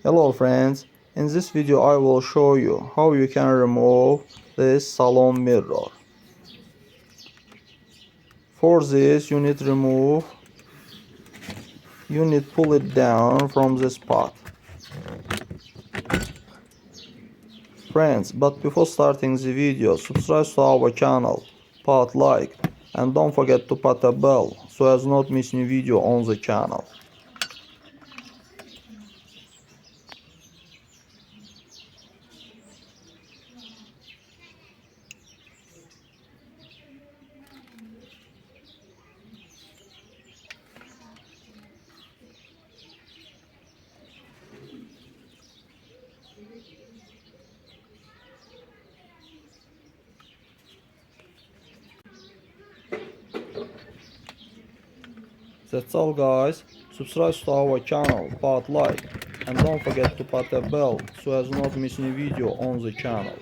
Hello friends, in this video I will show you how you can remove this salon mirror. For this you need pull it down from this spot. Friends, but before starting the video, subscribe to our channel, put like and don't forget to put a bell so as not miss new video on the channel. That's all guys, subscribe to our channel, put like and don't forget to put a bell so as not miss new video on the channel.